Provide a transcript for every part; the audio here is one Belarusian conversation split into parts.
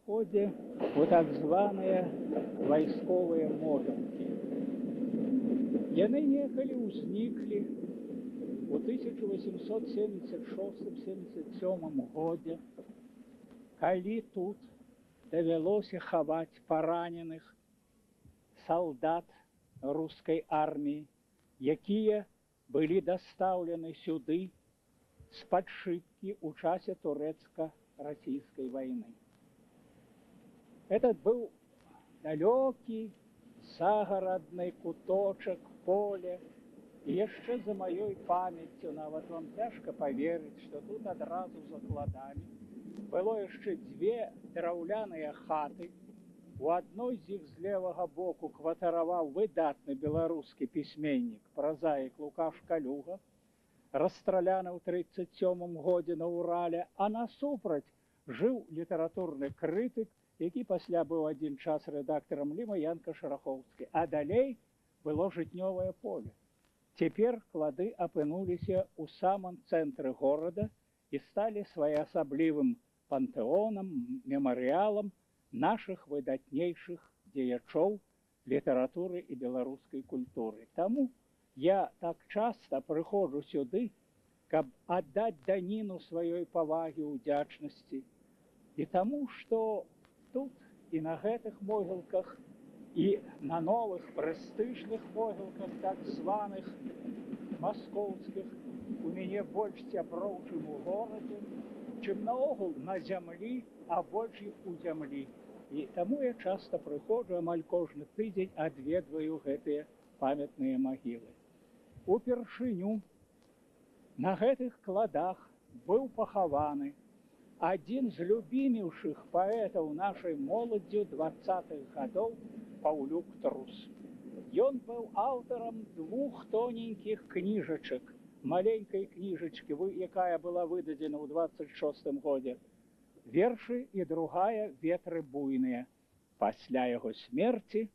ўсходзе у так званыя вайсковыя могілкі. Яны некалі ўзніклі у 1876-77 годзе, калі тут давялося хаваць параненых салдат рускай арміі, якія былі дастаўлены сюды з падшыпкі ў часе турэцка-расійскай вайны. Этот был далёкі загарадны куточак поля, і яшчэ за маёй памяццю, нават вам цяжка паверыць, што тут адразу закладамі было яшчэ дзве драўляныя хаты. У адной з іх з левага боку кватараваў выдатны беларускі пісьменнік, празаік Лукаш Калюга, расстраляны ў 1937 годзе на Урале, а насупраць жыў літаратурны крытык, які пасля быў адзін час рэдактарам Ліма Янка Шарахоўскі. А далей было жытнёвае поле. Цяпер клады апынуліся ў самым цэнтры горада і сталі своеасаблівым пантэонам, мемарыялам нашых выдатнейшых дзеячоў літаратуры і беларускай культуры. Таму я так часта прыходжу сюды, каб аддаць даніну сваёй павагі, удзячнасці. І таму, што тут і на гэтых могілках, і на новых прэстыжных могілках, так званых маскоўскіх, у мяне больш сяброў, чым у горадзе, чым наогул на зямлі, а больш іх у зямлі. І таму я часта прыходжу, амаль кожны тыдзень адведваю гэтыя памятныя магілы. Упершыню на гэтых кладах быў пахаваны адзін з любімейшых паэтаў нашай моладдзі 20-х гадоў Паўлюк Трус. Ён быў аўтарам двух тоненькіх кніжачак, маленькай кніжачкі, якая была выдадзена ў 26-м годзе, вершы, і другая «Ветры буйныя». Пасля яго смерці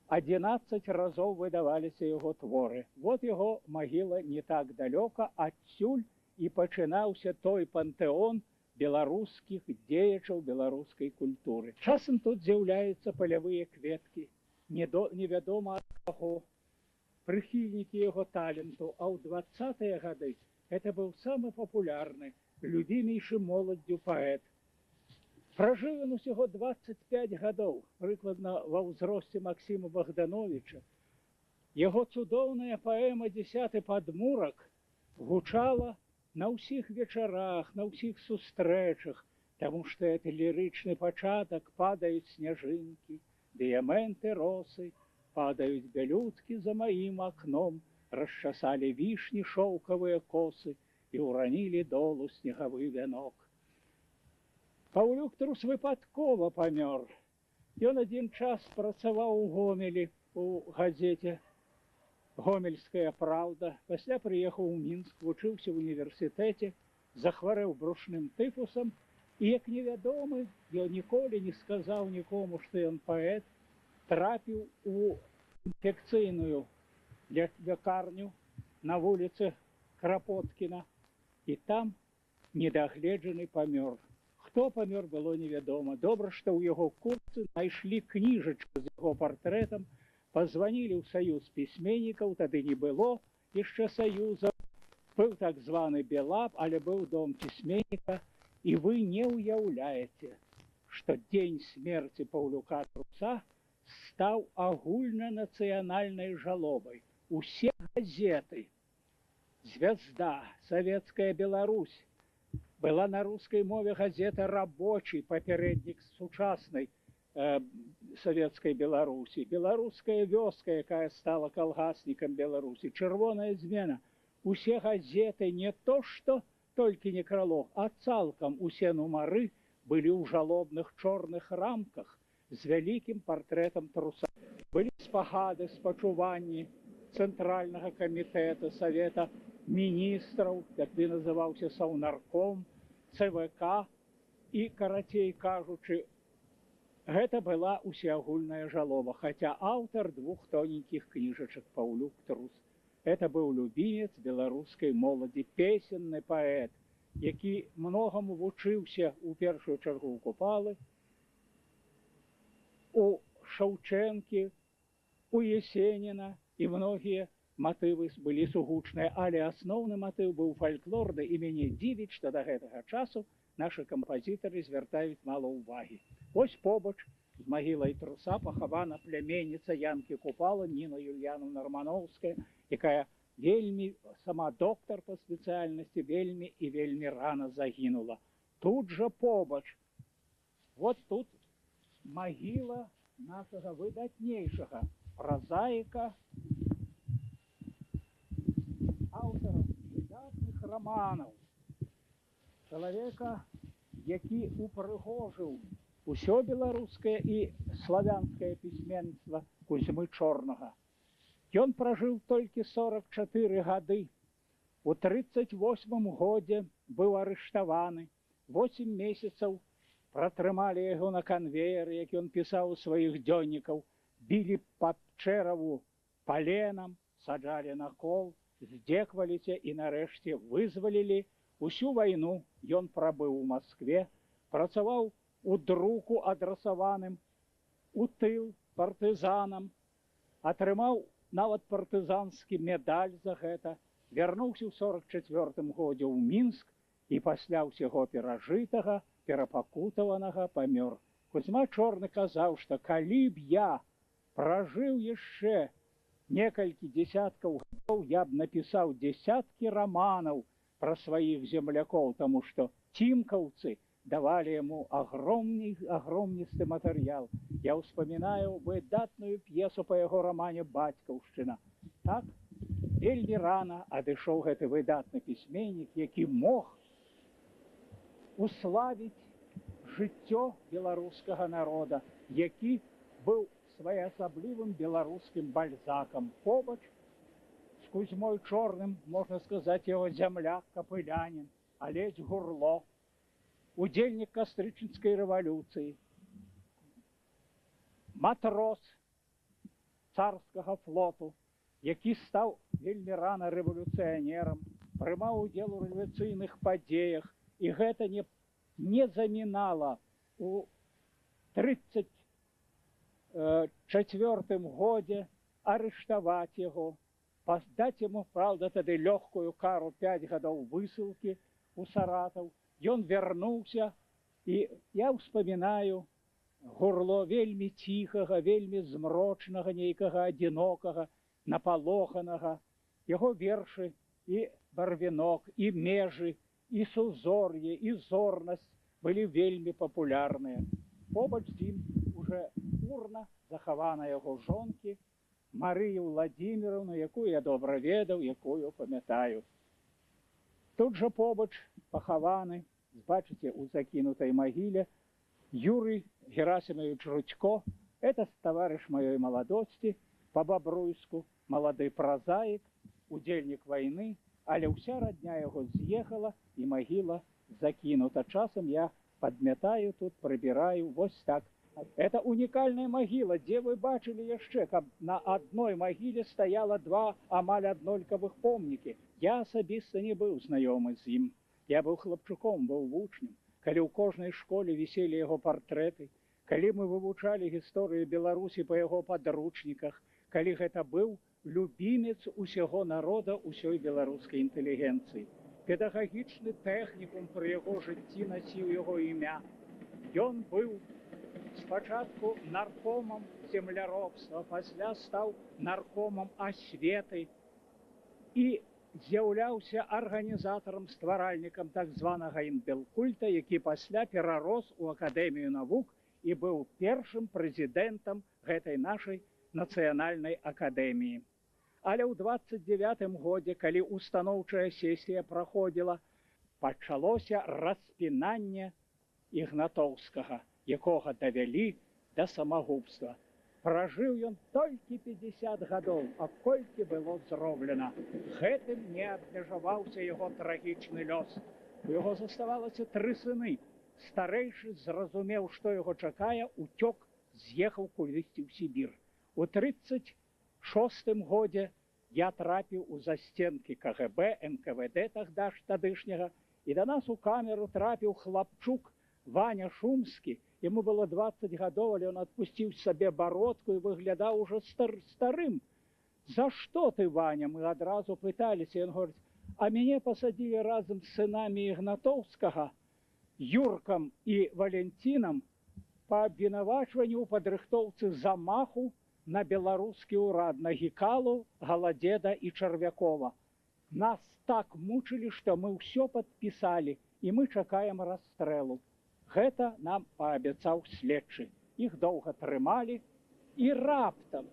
11 разоў выдаваліся яго творы. Вот яго магіла не так далёка, адсюль і пачынаўся той пантэон беларускіх дзеячаў беларускай культуры. Часам тут з'яўляюцца палявыя кветкі, невядома ад каго, прыхільнікі яго таленту, а ў 20-е гады гэта быў самы папулярны, любімейшы моладдзю паэт. Пражыў ён усяго 25 гадоў, прыкладна ва ўзросце Максіма Богдановича. Яго цудоўная паэма «10-й падмурак» гучала на ўсіх вечарах, на ўсіх сустрэчах, таму што это лірычны пачатак, падаюць сняжынкі, дыямэнты росы, падаюць бялюткі за маім акном, расчасалі вішні шоўкавыя косы і ўранілі долу снегавы вянок. Паўлюк Трус выпадкова памёр. Ён адзін час працаваў у Гомелі, у газеце «Гомельская правда». Пасля прыехаў у Мінск, вучыўся ў універсітэце, захварэў брушным тыфусам, і як невядомы, ён ніколі не сказаў нікому, што ён паэт, трапіў у інфекцыйную лякарню на вуліцы Крапоткіна, і там недагледжаны памёр. Хто памёр, было невядома. Добра, што ў яго курцы знайшлі кніжачку з яго партрэтам, пазванілі ў саюз пісьменнікаў, тады не было яшчэ саюза. Быў так званы Белаб, але быў дом пісьменніка, і вы не ўяўляеце, што дзень смерці Паўлюка Труса стаў агульнанацыянальнай жалобай. Усе газеты, «Звезда», «Советская Беларусь», была на рускай мове газета «Рабочий», папярэднік сучаснай Савецкай Беларусі, «Беларуская вёска», якая стала калгаснікам Беларусі, «Чырвоная змена». Усе газеты не то, што толькі некралог, а цалкам усе нумары былі ў жалобных чорных рамках з вялікім партрэтам Труса. Былі спагады, спачуванні Цэнтральнага камітэта Савета міністраў, тады называўся Саўнарком, ЦВК, і, карацей кажучы, гэта была усеагульная жалоба, хаця аўтар двух тоненькіх кніжачак Паўлюк Трус. Это быў любімец беларускай моладзі, песенны паэт, які многаму вучыўся у першую чаргу ў Купалы, у Шаўчэнкі, у Есеніна, і многія матывы былі сугучныя, але асноўны матыў быў фальклорны, і мяне дзівіць, што да гэтага часу нашы кампазітары звяртаюць мала ўвагі. Вось побач з магілай Труса пахавана пляменніца Янкі Купала Ніна Юльяновна Романовская, якая вельмі, сама доктар па спецыяльнасці, вельмі і вельмі рана загінула. Тут жа побач, вот тут магіла нашага выдатнейшага празаіка, аўтара выдатных раманаў, чалавека, які упрыгожыў усё беларускае і славянскае пісьменніцтва Кузьмы Чорнага. Ён пражыў толькі 44 гады. У 38 годзе быў арыштаваны. 8 месяцаў пратрымалі яго на канвееры, як ён пісаў у сваіх дзённікаў, білі па чэраву паленам, саджалі на кол, здзекваліся і нарэшце вызвалілі. Усю вайну ён прабыў у Маскве, працаваў у друку адрасаваным у тыл партызанам, атрымаў нават партызанскі медаль за гэта, вярнуўся ў 44 годзе ў Мінск і пасля ўсяго перажытага, перапакутаванага памёр. Кузьма Чорны казаў, што калі б я пражыў яшчэ некалькі дзесяткаў гадоў, я б напісаў дзесяткі раманаў пра сваіх землякоў, таму што цімкаўцы давалі яму агромністы матэрыял. Я ўспамінаю выдатную п'есу па яго рамане «Бацькаўшчына». Так, вельмі рана адышоў гэты выдатны пісьменнік, які мог уславіць жыццё беларускага народа, які быў своеасаблівым беларускім бальзакам. Побач з Кузьмой Чорным, можна сказаць, яго зямляк, капылянін, Алесь Гурло, удзельнік кастрычніцкай рэвалюцыі, матрос царскага флоту, які стаў вельмі рана рэвалюцыянерам, прымаў удзел у рэвалюцыйных падзеях, і гэта не замінала у 34 годзе арыштаваць яго, даць яму, праўда, тады лёгкую кару 5 гадоў высылкі ў Саратаў. Ён вярнуўся, і я ўспамінаю Гурло вельмі ціхага, вельмі змрочнага, нейкага адзінокага, напалоханага. Яго вершы і «Барвінок», і «Межы», і «Сузор'е», і «Зорнасць» былі вельмі папулярныя. Побач з ім уже урна захавана яго жонкі Марыі Владзіміровны, якую я добра ведаў, якую памятаю. Тут жа побач пахаваны, бачыце, у закінутай магіле, Юрый Герасимович Рудько. Это таварыш маёй маладосці, па Бабруйску, малады празаік, удзельнік вайны, але ўся радня яго з'ехала, і магіла закінута. Часам я падмятаю тут, прыбіраю, вось так. Это унікальная магіла, дзе вы бачылі яшчэ, каб на адной магіле стаяла два амаль аднолькавых помнікі. Я асабіста не быў знаёмы з ім. Я быў хлапчуком, быў вучнем. Калі ў кожнай школе віселі яго партрэты, калі мы вывучалі гісторыю Беларусі па яго падручніках, калі гэта быў любімец усяго народа, усёй беларускай інтэлігенцыі. Педагагічны тэхнікум пры яго жыцці насіў яго імя. Ён быў спачатку наркомам земляробства, пасля стаў наркомам асветы і з'яўляўся арганізатарам, стваральнікам так званага інбелкульта, які пасля перарос у Акадэмію навук і быў першым прэзідэнтам гэтай нашай нацыянальнай акадэміі. Але ў 29 годзе, калі устаноўчая сесія праходзіла, пачалося распінанне Ігнатоўскага, якога давялі да самагубства. Пражыў ён толькі 50 гадоў, а колькі было зроблена. Гэтым не абмежаваўся яго трагічны лёс. У яго заставалася 3 сыны. Старэйшы зразумеў, што яго чакае, уцёк, з'ехаў кудысьці ў Сібір. У 36 годзе я трапіў у застенкі КГБ, НКВД тадышняга, і да нас у камеру трапіў хлапчук Ваня Шумскі, яму было 20 гадоў, але ён адпусціў сабе бародку і выглядаў уже старым. За што ты, Ваня? Мы адразу пыталіся. Ён говорить, а мяне пасадзілі разам з сынамі Ігнатоўскага, Юркам і Валентинам па абвінавачванню ў падрыхтоўцы замаху на беларускі ўрад, на Гікалу, Галадзеда і Чарвякова. Нас так мучылі, што мы ўсё падпісалі, і мы чакаем расстрэлу. Гэта нам паабяцаў следчы. Іх доўга трымалі, і раптам,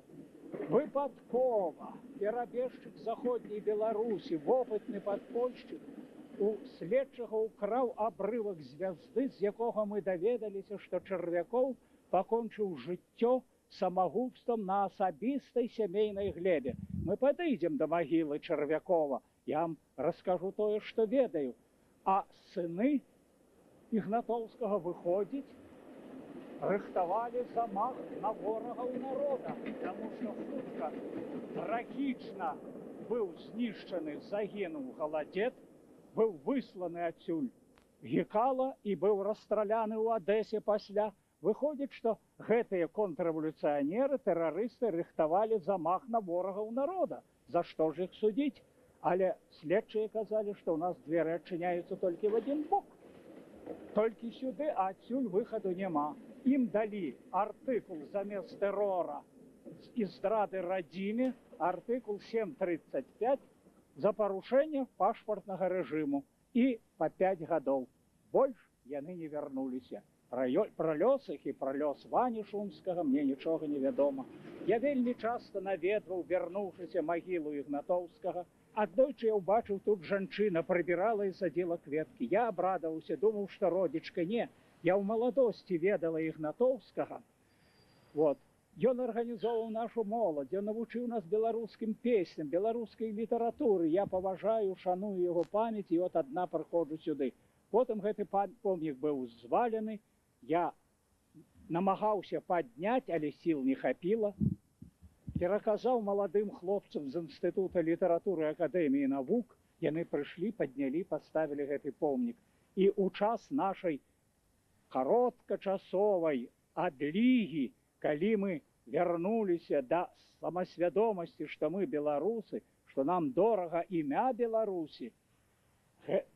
выпадкова, перабежчык заходняй Беларусі, вопытны падпольшчык, у следчага ўкраў абрывак звязды, з якога мы даведаліся, што Чарвякоў пакончыў жыццё самагубствам на асабістай сямейнай глебе. Мы падыдзем да магілы Чарвякова, я вам раскажу тое, што ведаю. А сыны Ігнатоўскага выходзіць, рыхтавалі замах на ворагаў народа, таму што хутка, трагічна быў знішчаны, загінуў Галадзед, быў высланы адсюль Гікала і быў расстраляны ў Адэсе пасля. Выходзіць, што гэтыя контррэвалюцыянеры, тэрарысты рыхтавалі замах на ворагаў народа. За што ж іх судзіць? Але следчыя казалі, што ў нас дзверы адчыняюцца толькі в адзін бок. Толькі сюды, а адсюль выхаду няма. Ім далі артыкул замест тэрора і здрады радзіме, артыкул 7.35 за парушэнне пашпартнага рэжыму і па 5 гадоў. Больш яны не вярнуліся. Пра лёс іх і пра лёс Вані Шумскага мне нічога не вядома. Я вельмі часта наведваў, вярнуўшыся магілу Ігнатоўскага. Аднойчы я ўбачыў, тут жанчына прыбірала і садзіла кветкі. Я абрадаваўся, думаў, што родзічка. Не, я ў маладосці ведала Ігнатоўскага. Вот. Ён арганізоўваў нашу моладзь, ён навучыў нас беларускім песням, беларускай літаратуры. Я паважаю, шаную яго памяць, і от адна прыходжу сюды. Потым гэты помнік быў звалены. Я намагаўся падняць, але сіл не хапіла. Пераказаў маладым хлопцам з Інстытута літаратуры Акадэміі навук. Яны прыйшлі, паднялі, паставілі гэты помнік. І ў час нашай кароткачасовай адлігі, калі мы вярнуліся да самасвядомасці, што мы беларусы, што нам дорага імя Беларусі,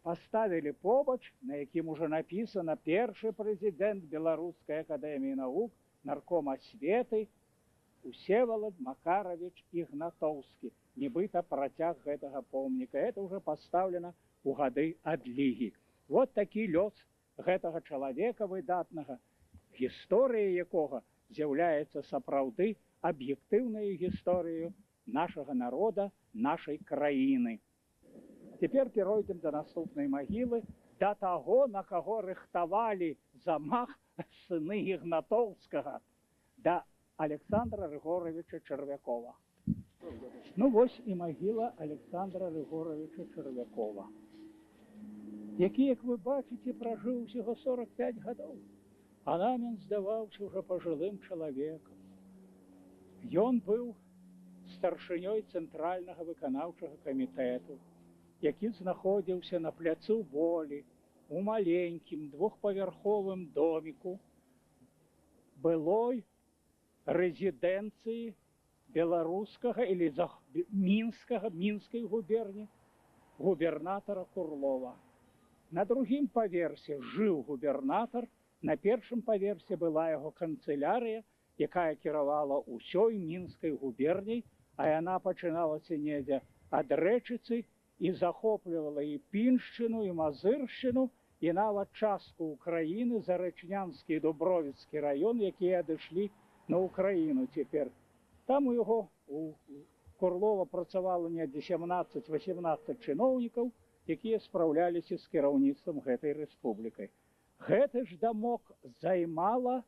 паставілі побач, на якім ужо напісана першы прэзідэнт Беларускай акадэміі навук, нарком асветы Усевалад Макаравіч Ігнатоўскі. Нібыта працяг гэтага помніка. Это ўжо пастаўлена ў гады адлігі. Вот такі лёс гэтага чалавека выдатнага, гісторыя якога з'яўляецца сапраўды аб'ектыўнай гісторыяю нашага народа, нашай краіны. Цяпер перайдзем да наступнай магілы, да таго, на каго рыхтавалі замах сыны Ігнатоўскага, да Александра Рыгоровича Чарвякова. Ну вось і магіла Александра Рыгоровича Чарвякова, які, як вы бачыце, пражыў усяго 45 гадоў. А нам ён здаваўся ўжо пажылым чалавекам. Ён быў старшынёй Цэнтральнага выканаўчага камітэту, які знаходзіўся на пляцу Волі у маленькім двухпавярховым доміку былой рэзідэнцыі беларускага или мінскай губерні губернатара Курлова. На другім паверсе жыў губернатар, на першым паверсе была яго канцылярыя, якая кіравала ўсёй мінскай губерняй, а яна пачыналася недзе ад Рэчыцы і захоплівала і Піншчыну, і Мазыршчыну, і нават частку Украіны, Зарэчнянскі і Дубровіцкі раён, якія адышлі на Украіну цяпер. Там у яго, у Курлова працавала недзе 17-18 чыноўнікаў, якія спраўляліся з кіраўніцтвам гэтай рэспублікай. Гэты ж дамок займала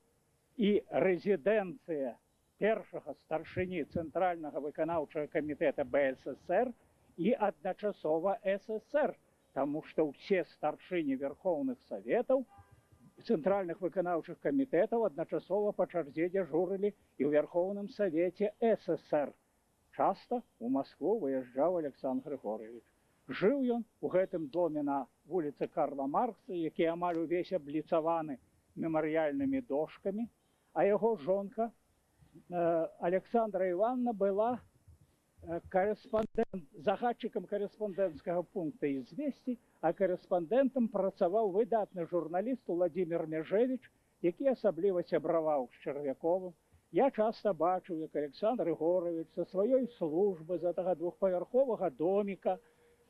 і рэзідэнцыя першага старшыні Цэнтральнага выканаўчага камітэта БССР і адначасова СССР, таму што ўсе старшыні верхоўных саветаў цэнтральных выканаўчых камітэтаў адначасова па чарзе дзяжурылі і ў Верхоўным Савеце СССР. Часта ў Маскву выязджаў Александр Григорьевич. Жыў ён у гэтым доме на вуліцы Карла Маркса, які амаль увесь абліцаваны мемарыяльнымі дошкамі, а яго жонка Александра Івановна была загадчыкам корэспондэнцкага пункта «Известий», а корэспондэнтам працаваў выдатны журналіст Владимир Межевич, які асабліва сябраваў з Чарвяковым. Я часта бачыў, як Александр Егорович са сваёй службы з гэтага двухпавярховага доміка,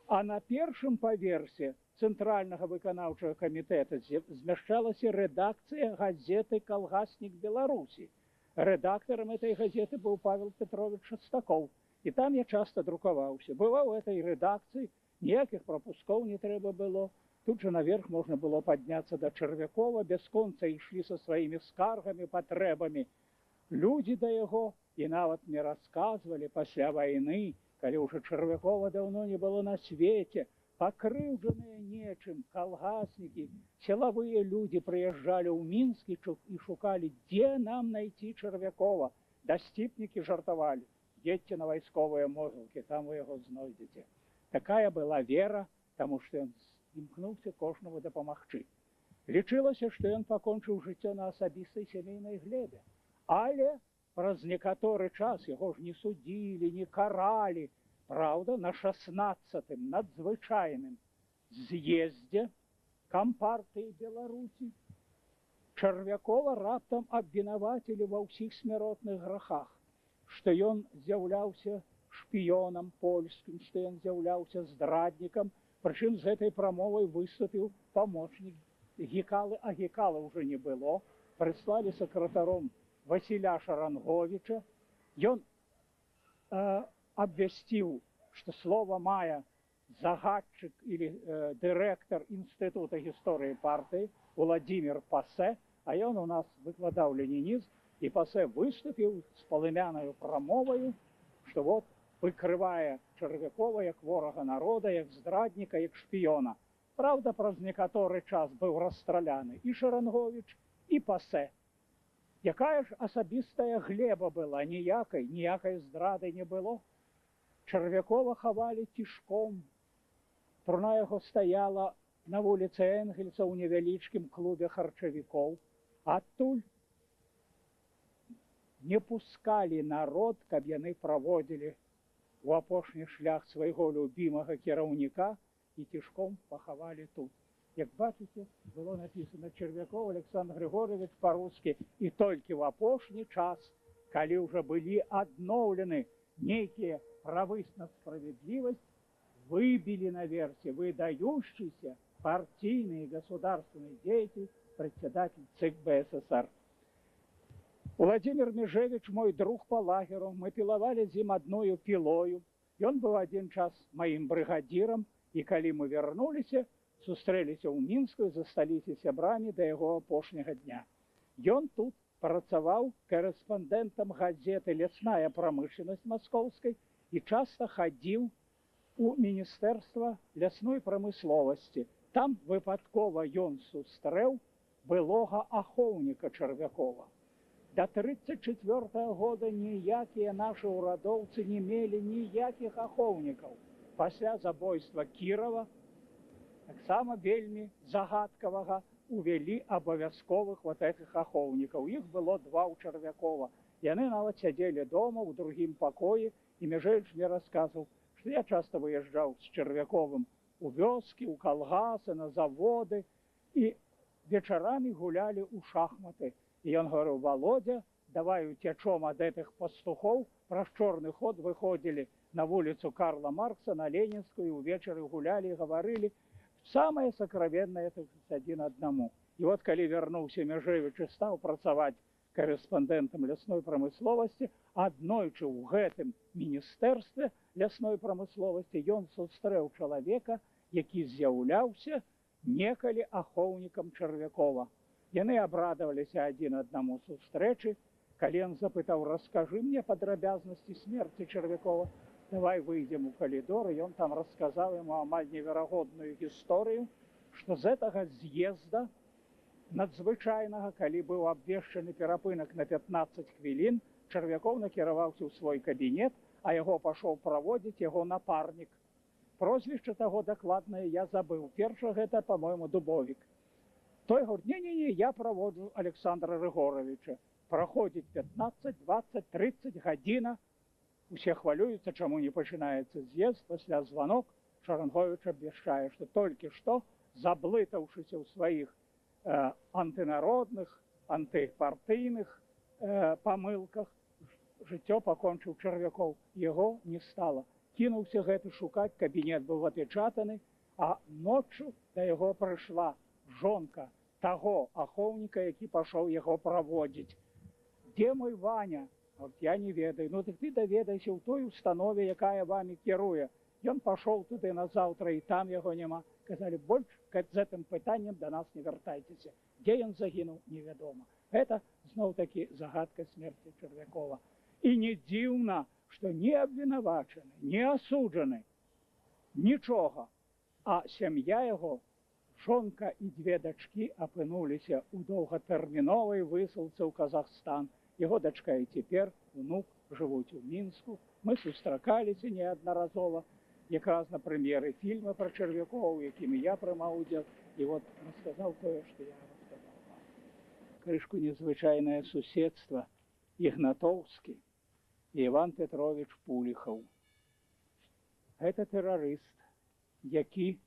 а на першым паверсе Цэнтральнага выканаўчага камітэта змяшчалася рэдакцыя газеты «Калгаснік Беларусі». Рэдактарам этой газеты быў Павел Петрович Шастаков. І там я часта друкаваўся. Бываў у этой рэдакцыі, ніякіх прапускоў не трэба было. Тут же наверх можна было падняцца да Чарвякова, бясконца ішлі са сваімі скаргамі, патрэбамі. Людзі да яго і нават мне расказвалі пасля вайны, калі ўжо Чарвякова даўно не было на свеце, пакрыўджаныя нечым калгаснікі, сілавыя людзі прыязджалі ў Мінск і шукалі, дзе нам найти Чарвякова. Дасціпнікі жартавалі: едьте на вайсковыя могілкі, там вы яго знойдзеце. Такая была вера, таму што ён імкнуўся кожнаму дапамагчы. Лічылася, што ён пакончыў жыццё на асабістай сямейнай глебе. Але праз некаторы час яго ж не судзілі, не каралі. Праўда, на 16-м надзвычайным з'ездзе Кампартыі Беларусі Чарвякова раптам абвінавацілі ва ўсіх смяротных грахах, што ён з'яўляўся шпіёнам польскім, што ён з'яўляўся здраднікам. Прычым з гэтай прамовай выступіў памочнік Гікалы, а Гікала ўжо не было. Прыслалі сакратаром Васіля Шаранговіча. Ён абвясціў, што слова мае загадчык или дырэктар Інстытута гісторыі партыі Владимир Пасе, а ён у нас выкладаў ленінізм, і Пасе выступіў з палымянаю прамоваю, што вот выкрывае Чарвякова як ворага народа, як здрадніка, як шпіёна. Праўда, праз некаторы час быў расстраляны і Шаранговіч, і Пасе. Якая ж асабістая глеба была? Ніякай здрады не было. Чарвякова хавалі цішком. Труна яго стаяла на вуліцы Энгельса ў невялічкім клубе харчавікоў. Адтуль не пускалі народ, каб яны праводзілі у апошні шлях свайго любімага кіраўніка і цішком пахавалі тут. Як бачыце, было напісана Чарвяков Александр Григорьевич па-рускі, і толькі ў апошні час, калі ўжо былі адноўлены нейкія правы на справядлівасць, выбили наверсе выдающийся партийный и государственный деятель, председатель ЦИК БССР. Владимир Межевич, мой друг по лагеру, мы пілавалі з ім адною пілою. Ён быў адзін час маім брыгадзірам, і калі мы вярнуліся, сустрэліся ў Мінску і засталіся сябрамі да яго апошняга дня. Ён тут працаваў корэспандэнтам газеты «Лесная промышленность» маскоўскай і часта хадзіў у Міністэрства лясной прамысловасці. Там выпадкова ён сустрэў былога ахоўніка Чарвякова. До 1934 года ніякія нашы ўрадоўцы не мелі ніякіх ахоўнікаў. Пасля забойства Кірова, таксама вельмі загадкавага, увялі абавязковых вот этих ахоўнікаў. Іх было 2 ў Чарвякова. Яны нават сядзелі дома ў другім пакоі, і Межевич мне расказваў, што я часта выязджаў з Чарвяковым у вёскі, у калгасы, на заводы, і вечарамі гулялі ў шахматы. І ён говорыў: Володя, давай уцячом ад этих пастухоў. Праз чорны ход выходзілі на вуліцу Карла Маркса, на Ленінскую, увечары гулялі, гаварылі. Самае сакравеннае адзін аднаму. І вот калі вярнуўся Межевич і стаў працаваць корэспандэнтам лясной прамысловасці, аднойчы ў гэтым міністэрстве лясной прамысловасці ён сустрэў чалавека, які з'яўляўся некалі ахоўнікам Чарвякова. Яны абрадаваліся адзін аднаму сустрэчы. Калі ён запытаў: раскажы мне падрабязнасці смерці Чарвякова, давай выйдзем у калідор, і ён там расказаў яму амаль неверагодную гісторыю, што з гэтага з'езда надзвычайнага, калі быў абвешчаны перапынак на 15 хвілін, Чарвяков накіраваўся ў свой кабінет, а яго пашоў праводзіць яго напарнік. прозвішча таго дакладнае я забыў. Першы гэта, па-мойму, Дубовік. Той говорит, не-не-не, я проводжу Александра Григоровича. Проходит 15, 20, 30 гадзіна. Усе хвалююцца, чаму не пачынаецца з'езд. Пасля звонок Шарангович абвяшчае, што толькі што, заблытаўшыся ў сваіх антынародных, антыпартыйных памылках, жыццё пакончыў Чарвякоў. Яго не стала. Кінуўся гэты шукаць, кабінет быў апечатаны, а ноччу да яго прыйшла жонка таго ахоўніка, які пашоў яго праводзіць. Дзе мой Ваня? От я не ведаю. Ну так ты даведайся ў той установе, якая вамі кіруе. Ён пашоў туды назаўтра, і там яго няма. Казалі, больш з гэтым пытаннем да нас не вяртайцеся. Дзе ён загінуў, невядома. Гэта зноў-такі загадка смерці Чарвякова. І не дзіўна, што не абвінавачаны, не асуджаны, нічога. А сям'я яго, жонка і дзве дачкі апынуліся ў доўгатэрміновай высылцы ў Казахстан. Яго дачка і цяпер, унук, жывуць у Мінску. Мы сустракаліся неаднаразова, якраз на прэм'еры фільма пра Чарвякоў, якімі я прымаў удзел, і от расказаў тое, што я расказаў вам. Крышку незвычайнае суседства Ігнатоўскі і Іван Петрович Пуліхаў. Гэта тэрарыст, які,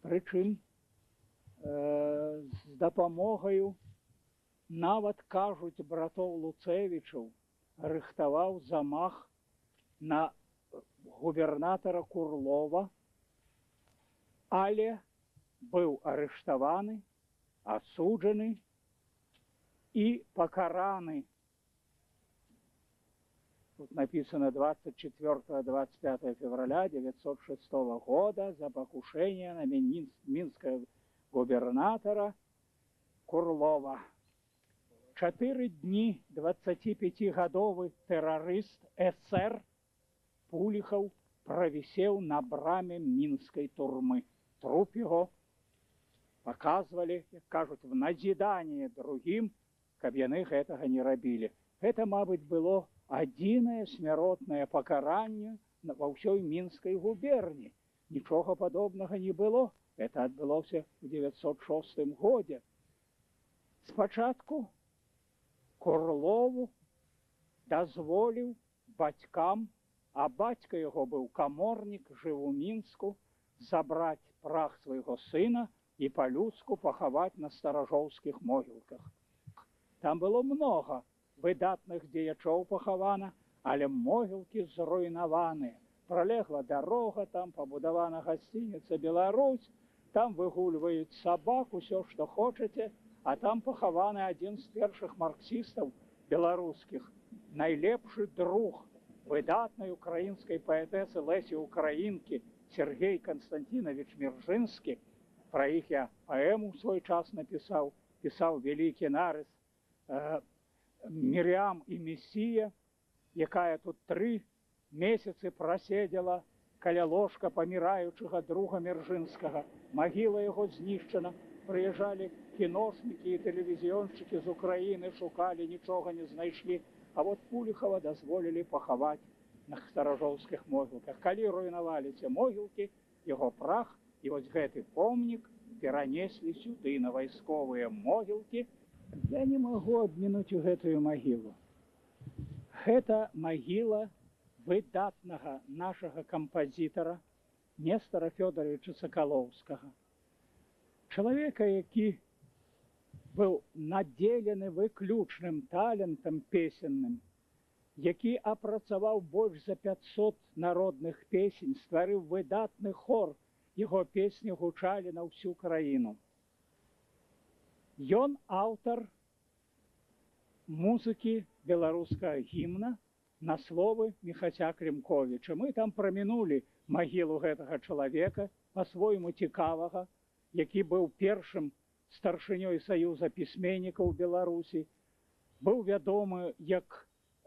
прычым, з дапамогаю, нават кажуць, братоў Луцевічаў, рыхтаваў замах на губернатара Курлова, але быў арыштаваны, асуджаны і пакараны. Тут написано 24-25 февраля 1906 года за покушение на минского губернатора Курлова. 4 дні 25-гадовы тэрарыст СР Пуліхаў правісеў на браме мінскай турмы. Труп яго паказвалі, як кажуць, в назіданне другім, каб яны гэтага не рабілі. Гэта, мабыць, было адзінае смяротнае пакаранне ва ўсёй мінскай губерні. Нічога падобнага не было. Это адбылося ў 1906 годзе. Спачатку Курлову дазволіў бацькам, а бацька яго быў каморнік, жыў у Мінску, забраць прах свайго сына і па-людску пахаваць на старажоўскіх могілках. Там было многа выдатных дзеячоў пахавана, але могілкі зруйнаваныя. Пролегла дарога, там пабудавана гасцініца «Беларусь», там выгульваюць сабак, усё, што хочаце, а там пахаваны адзін з першых марксістаў беларускіх, найлепшы друг выдатнай украінскай паэтэсы Лесі Украінкі Сергей Константинович Міржынскі. Пра іх я паэму ў свой час напісаў, пісаў вялікі нарыс «Мірям і Месія», якая тут 3 месяцы праседзела каля ложка паміраючага друга Міржынскага. Магіла яго знішчана. Прыязджалі кіношнікі і тэлевізіёншчыкі з Украіны, шукалі, нічога не знайшлі. А вот Пуліхава дазволілі пахаваць на старажоўскіх могілках. Калі руйнаваліся могілкі, яго прах і вось гэты помнік перанеслі сюды, на вайсковыя могілкі. Я не магу абмінуць у гэтую магілу. Гэта магіла выдатнага нашага кампазітара Нестара Фёдоровича Сакалоўскага. Чалавека, які быў надзелены выключным талентам песенным, які апрацаваў больш за 500 народных песень, стварыў выдатны хор, яго песні гучалі на ўсю краіну. Ён аўтар музыкі беларускага гімна на словы Міхася Клімковіча. Мы там прамінулі магілу гэтага чалавека, па-свойму цікавага, які быў першым старшынёй Саюза пісьменнікаў Беларусі, быў вядомы як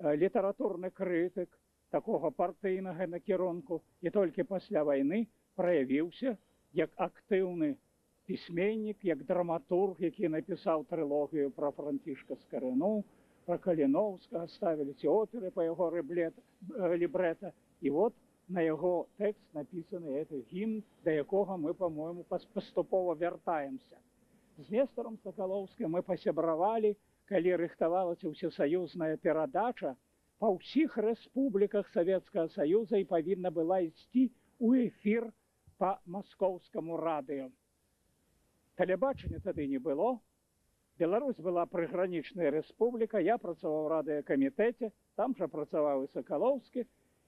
літаратурны крытык такога партыйнага накірунку і толькі пасля вайны праявіўся як актыўны пісьменнік, як драматург, які напісаў трылогію пра Францішка Скарыну, пра Каліноўскага, ставіліся оперы па яго лібрэта. І от на яго тэкст напісаны гэты гімн, да якога мы, па-мойму, паступова вяртаемся. З Нестарам Сакалоўскім мы пасябравалі, калі рыхтавалася ўсесаюзная перадача, па ўсіх рэспубліках Савецкага Саюза і павінна была ісці ў эфір па маскоўскаму радыё. Тэлебачання тады не было. Беларусь была прыгранічная рэспубліка, я працаваў у радыёкамітэце, там жа працаваў і Сакалоўскі,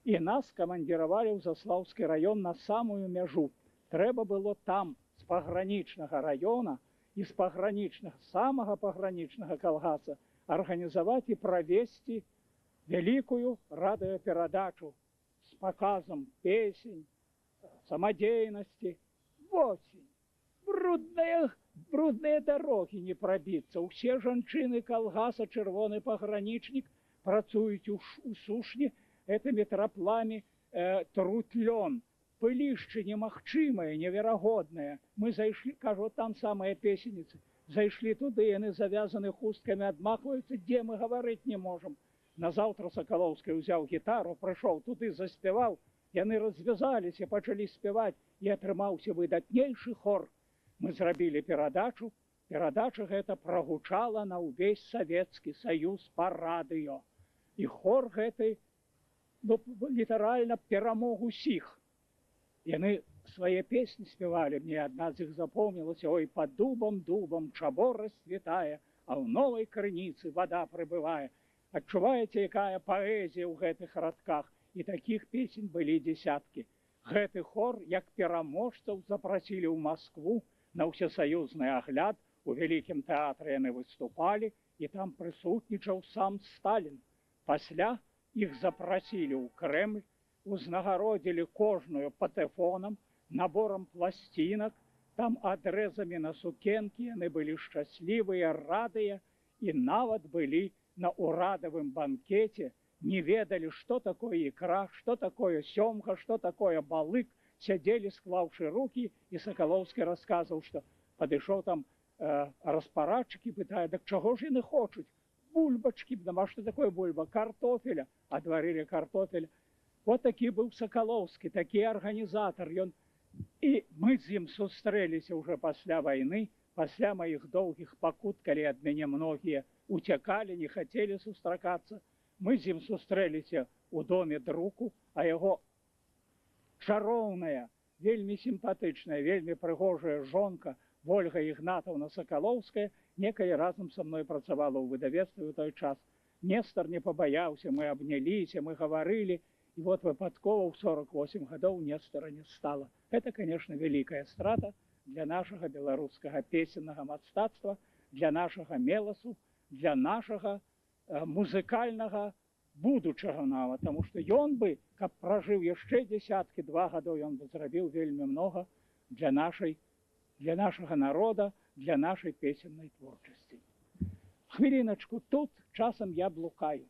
і нас камандзіравалі ў Заслаўскі раён на самую мяжу. Трэба было там, з пагранічнага раёна і з самага пагранічнага калгаса арганізаваць і правесці вялікую радыёперадачу з паказам песень, самадзейнасці. Восень. Брудныя дарогі не прабіцца. Усе жанчыны калгаса «Чырвоны пагранічнік» працуюць у сушні, гэтымі трапламі труць лён. Пылішчы немагчымыя, неверагодныя. Мы зайшлі, кажу, там самыя песенніцы. Зайшлі туды, яны завязаны хусткамі, адмахваюцца, дзе мы гаварыць не можам. Назаўтра Сакалоўскі ўзяў гітару, прыйшоў туды, заспяваў. Яны развязаліся, пачалі спяваць, і атрымаўся выдатнейшы хор. Мы зрабілі перадачу. Перадача гэта прагучала на ўвесь Савецкі Саюз па радыё. І хор гэты літаральна перамог усіх. Яны свае песні спявалі, мне адна з іх запомнілася: «Ой, пад дубам, чабор расцвітае, а ў новай крыніцы вада прыбывае». Адчуваеце, якая паэзія ў гэтых радках? І такіх песень былі дзесяткі. Гэты хор, як пераможцаў, запрасілі ў Маскву на ўсесаюзны агляд. У Вялікім тэатры яны выступалі, і там прысутнічаў сам Сталін. Пасля іх запрасілі ў Крэмль, узнагародзілі кожную патэфонам, наборам пласцінак, там адрэзамі на сукенкі, яны былі шчаслівыя, радыя, і нават былі на ўрадавым банкеце, не ведалі, што такое ікра, што такое сёмга, што такое балык, сядзелі, склаўшы рукі, і Сакалоўскі расказваў, што падышоў там распарадчык і пытае: «Дык чаго ж яны хочуць? Бульбачкі, а што такое бульба? Картофеля». Адварылі картофеля. Вот такі быў Сакалоўскі, такі арганізатар. І мы з ім сустрэліся ўжо пасля вайны, пасля маіх доўгіх пакут, калі ад мяне многія уцякалі, не хацелі сустракацца. Мы з ім сустрэліся ў доме друку, а яго чароўная, вельмі сімпатычная, вельмі прыгожая жонка Вольга Ігнатаўна Сакалоўская некалі разам са мной працавала ў выдавецтве ў той час. Нестар не пабаяўся, мы абняліся, мы гаварылі, і вот выпадкова ў 48 гадоў Нестара не стала. Гэта, конечно, вялікая страта для нашага беларускага песеннага мастацтва, для нашага меласу, для нашага музыкальнага будучага нават, таму што ён бы, каб пражыў яшчэ дзесяткі, 2 гадоў, ён бы зрабіў вельмі многа для нашага народа, для нашай песеннай творчасці. Хвіліначку, тут часам я блукаю.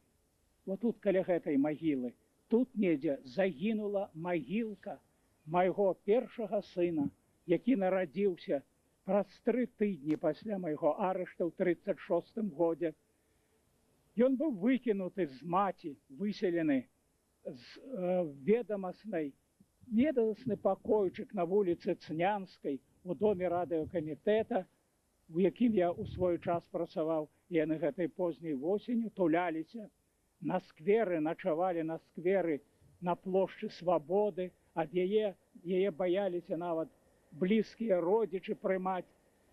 Вот тут каля гэтай магілы, тут недзе загінула магілка майго першага сына, які нарадзіўся праз 3 тыдні пасля майго арышту ў 36 годзе. Ён быў выкінуты з маці, выселены з ведамасны пакойчык на вуліцы Цнянскай у доме радыёкамітэта, у якім я ў свой час працаваў. Яны гэтай позняй восенню туляліся на скверы, начавалі на скверы на плошчы Свабоды. Ад яе баяліся нават блізкія родзічы прымаць.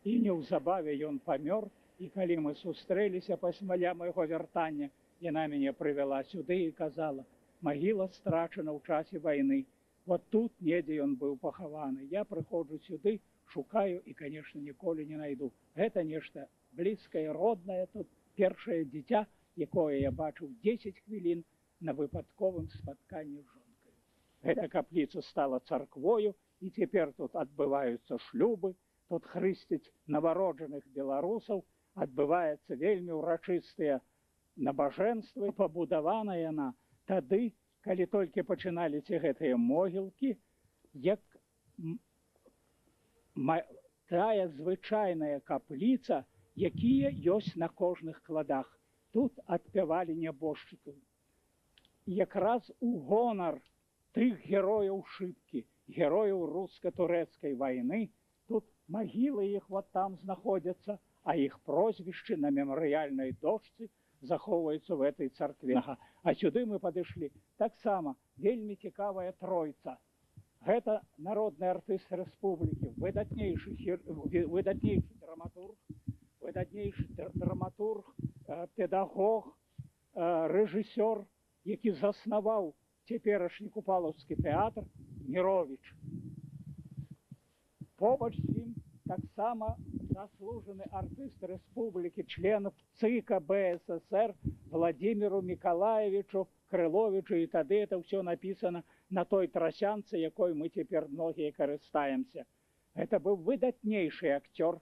І неўзабаве ён памёр. І калі мы сустрэліся пасля майго вяртання, яна мяне прывяла сюды і казала: «Магіла страчана ў часе вайны. Вот тут недзе ён быў пахаваны. Я прыходжу сюды, шукаю і, конечно, ніколі не найду». Гэта нешта блізкае, роднае тут, першае дзіця, якое я бачыў 10 хвілін на выпадковым спатканні з жонкай. Гэта капліца стала царквою, і цяпер тут адбываюцца шлюбы, тут хрысцяць нованароджаных беларусаў, адбываецца вельмі ўрачыстыя набажэнствы. Пабудавана яна тады, калі толькі пачыналіся гэтыя могілкі, як тая звычайная капліца, якія ёсць на кожных кладах. Тут адпявалі нябожчыкаў. Якраз у гонар тых герояў шыбкі, герояў руска-турэцкай вайны. Тут магілы іх вот там знаходзяцца, а іх прозвішчы на мемарыяльнай дошцы захоўваюцца в этой царкве. А сюды мы падышлі. Таксама вельмі цікавая тройца. Гэта народны артыст рэспублікі, выдатнейшы драматург, педагог, рэжысёр, які заснаваў цяперашні купалаўскі тэатр, Міровіч. Побач з ім таксама заслужаны артыст рэспублікі, член ЦК БССР Владимиру Миколаевичу Крыловичу, і тады это ўсё напісана на той трасянцы, якой мы цяпер многія карыстаемся. Гэта быў выдатнейшы акцёр.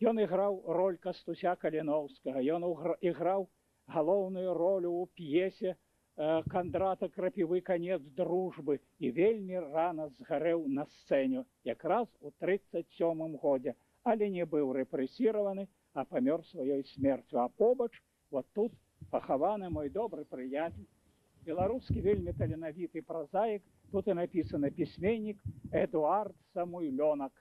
Ён іграў роль Кастуся Каліноўскага, ён іграў галоўную ролю ў п'есе Кандрата Крапівы «Канец дружбы» і вельмі рана згарэў на сцэне, якраз у 37 годзе, але не быў рэпрэсіраваны, а памёр сваёй смерцю. А побач, вот тут пахаваны мой добры прыятель, беларускі вельмі таленавіты празаік, тут і напісана пісьменнік Эдуард Самуйлёнак.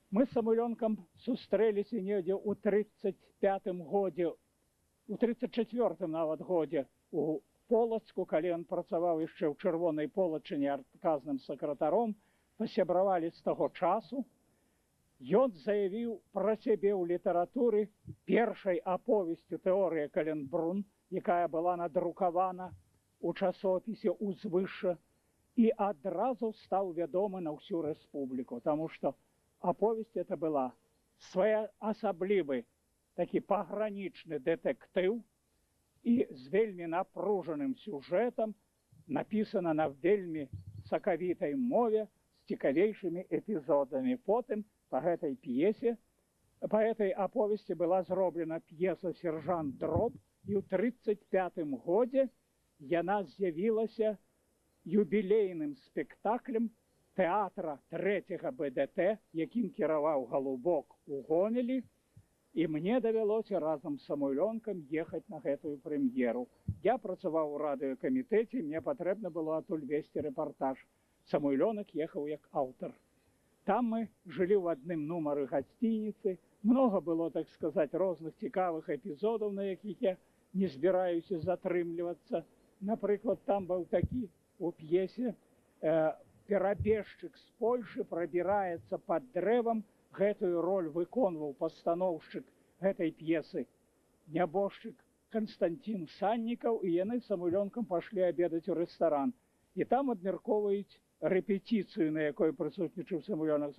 Мы з Самуйлёнкам сустрэліся недзе ў 35 годзе, у 34 нават годзе у Полацку, калі ён працаваў яшчэ ў Чырвонай Полачыне адказным сакратаром, пасябравалі з таго часу. Ён заявіў пра сябе ў літаратуры першай аповесцю «Тэорыя Каленбрун», якая была надрукавана у часопісе «Узвышша», і адразу стаў вядомы на ўсю рэспубліку, таму што аповесць это была своеасаблівы такі пагранічны дэтэктыў і з вельмі напружаным сюжэтам, напісана на вельмі сакавітай мове з цікавейшымі эпізодамі. Потым па гэтай п'есе, па гэтай аповесці была зроблена п'еса «Сержант Дроб», і ў 35 годзе яна з'явілася юбілейным спектаклем тэатра 3-го БДТ, якім кіраваў Галубок у Гомелі, і мне давялося разам з Самуйлёнкам ехаць на гэтую прэм'еру. Я працаваў у радыёкамітэце, мне патрэбна было адтуль весці рэпартаж. Самуйлёнак ехаў як аўтар. Там мы жылі ў адным нумары гасцініцы. Многа было, так сказаць, розных цікавых эпізодаў, на якіх я не збіраюся затрымлівацца. Напрыклад, там быў такі у п'есе перабежчык з Польшы прабіраецца пад дрэвам. Гэтую роль выконваў пастаноўшчык гэтай п'есы нябожчык Канстантин Саннікаў, і яны з Самуйлёнкам пашлі абедаць у рэстаран. І там абмяркоўваюць рэпетыцыю, на якой прысутнічаў Самуйлёнак.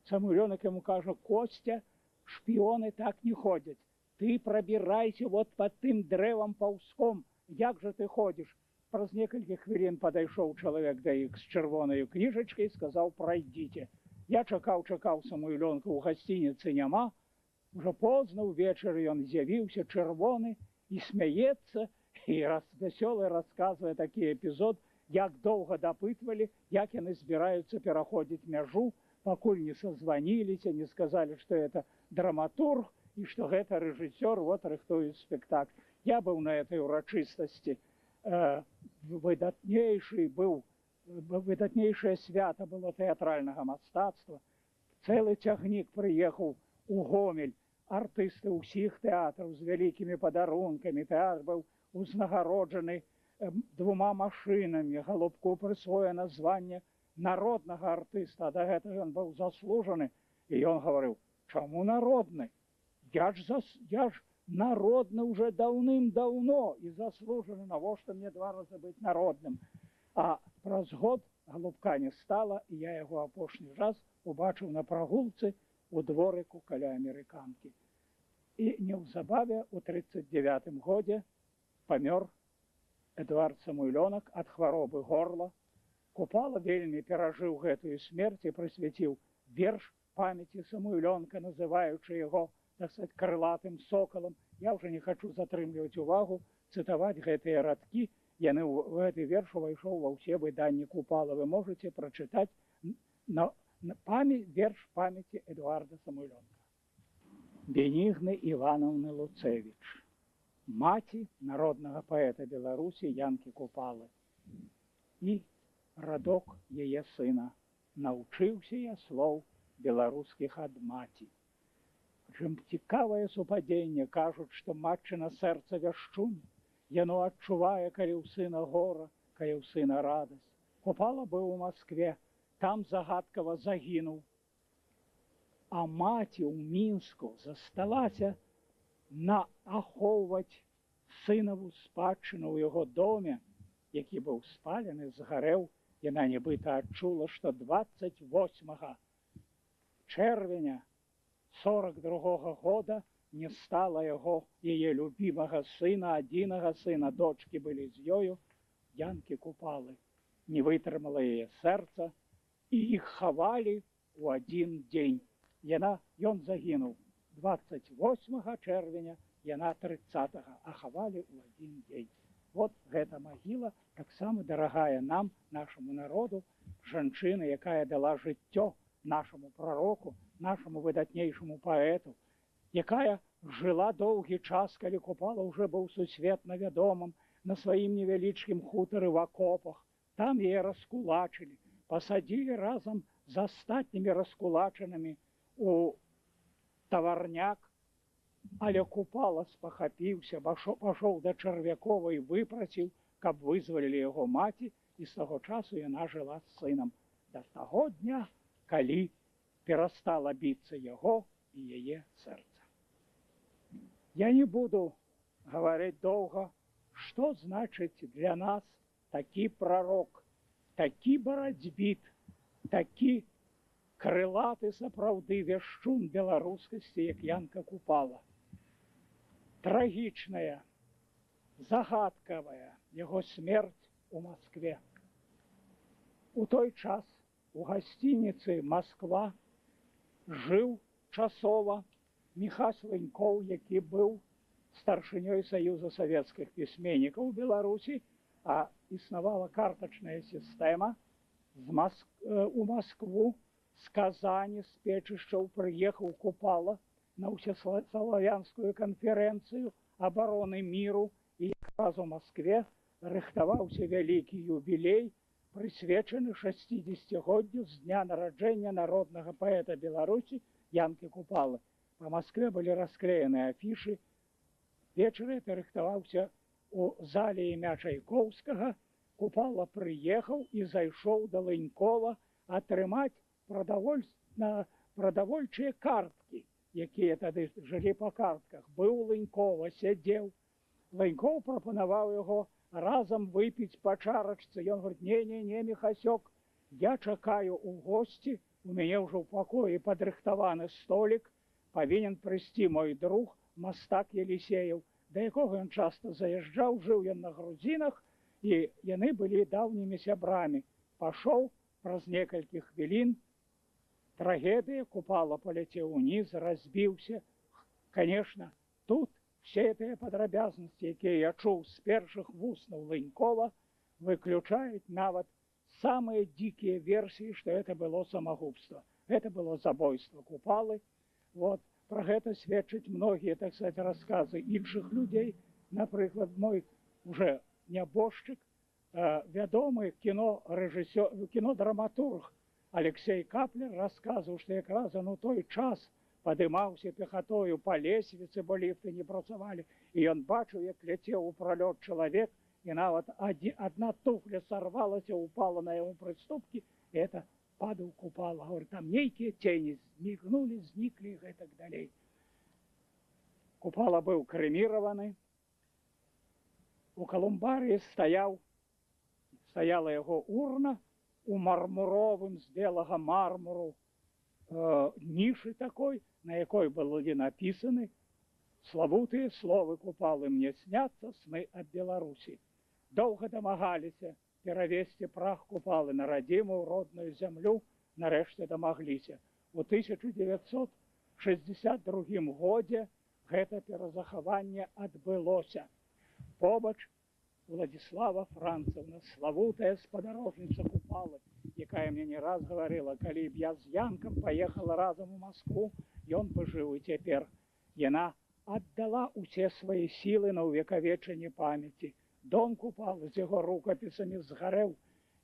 Самуйлёнак яму кажа: «Костя, шпіёны так не ходзяць. Ты прабірайся вот пад тым дрэвам паўзком. Як жа ты ходзіш?» Праз некалькі хвілін падайшоў чалавек да іх з чырвонаю кніжачкай і сказаў: «Прайдзіце». Я чакаў Самуйлёнка ў гасцініцы няма. Ужо позна ўвечары ён з'явіўся чырвоны і смяецца, і вясёлы расказвае такі эпізод, як доўга дапытвалі, як яны збіраюцца пераходзіць мяжу, пакуль не сазваніліся, не сказалі, што это драматург і што гэта рэжысёр, вот рыхтуюць спектакль. Я быў на этой урачыстасці. Выдатнейшае свята было тэатральнага мастацтва. Цэлы цягнік прыехаў у Гомель, артысты ўсіх тэатраў з вялікімі падарункамі. Тэатр быў узнагароджаны 2 машынамі, Галубку прысвоена званне народнага артыста, а да гэтага ён быў заслужаны. І ён гаварыў: «Чаму народны? Я ж народны уже даўным-даўно і заслужаны, навошта мне 2 разы быць народным?» А праз год Галубка не стала, і я яго апошні раз убачыў на прагулцы у дворыку каля амерыканкі. І неўзабаве у 39 годзе памёр Эдуард Самуйлёнак ад хваробы горла. Купала вельмі перажыў гэтую смерць і прысвяціў верш памяці Самуйлёнка, называючы яго, так сказать, крылатым сокалам. Я ўжо не хачу затрымліваць увагу, цытаваць гэтыя радкі. Яны ў гэты верш увайшоў ва ўсе выданні Купала. Вы можете прачытаць верш памяці Эдуарда Самуйлёнка. Бенігны Іванаўны Луцевіч, маці народнага паэта Беларусі Янкі Купалы. І радок яе сына. Навчыўся я слоў беларускіх ад маці. Прычым цікавае супадзенне, кажуць, што матчына сэрца вяшчунь, яно адчувае, калі ў сына гора, калі ў сына радасць. Купала быў у Маскве, там загадкава загінуў. А маці ў Мінску засталася ахоўваць сынаву спадчыну ў яго доме, які быў спалены, згарэў. Яна нібыта адчула, што 28 чэрвеня 42 года не стала яе любімага сына, адзінага сына, дочкі былі з ёю, Янкі Купалы. Не вытрымала яе сэрца, і іх хавалі ў адзін дзень. Ён загінуў 28 чэрвеня, яна 30, а хавалі ў адзін дзень. Вот гэта магіла, таксама дарагая нам, нашаму народу, жанчына, якая дала жыццё нашаму прароку, нашаму выдатнейшаму паэту, якая жыла доўгі час, калі Купала ўжо быў сусветна вядомым на сваім невялічкім хутары в акопах. Там яе раскулачылі, пасадзілі разам з астатнімі раскулачанымі у таварняк, але Купала спахапіўся, пашоў да Чарвякова і выпраціў, каб вызвалілі яго маці, і з таго часу яна жыла з сынам да таго дня, калі перастала біцца яго і яе сэрца. Я не буду гаварыць доўга, што значыць для нас такі прарок, такі барацьбіт, такі крылаты сапраўды вяшчун беларускасці, як Янка Купала. Трагічная, загадкавая яго смерць у Маскве. У той час у гасцініцы «Масква» жыў часова Міхась Ленькоў, які быў старшынёй Саюза савецкіх пісьменнікаў Беларусі, а існавала картачная сістэма. У Маскву з Казані, з Печышчаў прыехаў Купала на ўсеславянскую канферэнцыю абароны міру, і якраз у Маскве рыхтаваўся вялікі юбілей, прысвечаны 60-годдзю з дня нараджэння народнага паэта Беларусі Янкі Купалы. Па Маскве былі расклеены афішы. Вечар это рыхтаваўся у зале імя Чайкоўскага. Купала прыехаў і зайшоў да Ленькова атрымаць прадавольчыя карткі, якія тады жылі па картках. Быў Ленькова, сядзеў. Ленькоў прапанаваў яго разам выпіць па чарачцы. Ён говорит: не, Міхасёк, я чакаю у госці, у мяне ўжо ў пакоі падрыхтаваны столік, павінен прыйсці мой друг, мастак Елісеев, да якога ён часта заязджаў, жыў ён на грузінах, і яны былі даўнімі сябрамі. Пашоў, праз некалькі хвілін трагедыя, Купала паляцеў уніз, разбіўся. Конечно, тут все гэтыя падрабязнасці, якія я чуў з першых вуснаў Ленькова, выключаюць нават самыя дзікія версіі, што это было самагубства. Это было забойство Купалы. Вот. Про гэта сведчаць многія, так сказать, расказы іншых людзей. Напрыклад, мой уже нябожчык, вядомы кінодраматург Алексей Каплер расказваў, што якраз у той час падымаўся пехатою па лесвіцы, бо ліфты не працавалі, і ён бачыў, як ляцеў у пралёт чалавек, і нават адна туфля сарвалася, упала на яго прыступкі, і это падаў Купала. Говорит, там нейкія цені змігнулі, зніклі і гэтак далей. Купала быў крэміраваны. У калумбарыі стаяла яго урна у мармуровым, з белага мармуру нішы такой, на якой былі напісаны славутыя словы Купалы: «Мне сняцца сны аб Беларусі». Доўга дамагаліся перавесці прах Купалы на радзімую родную зямлю, нарэшце дамагліся. У 1962 годзе гэта перазахаванне адбылося. Побач Владислава Францевна, славутая спадарожніца Купалы, якая мне не раз гаварыла, калі б я з Янкам паехала разам у Маскву, ён бы жыў і цяпер. Яна аддала ўсе свае сілы на ўвекавечанне памяці. Дом Купалы з яго рукапісамі згарэў.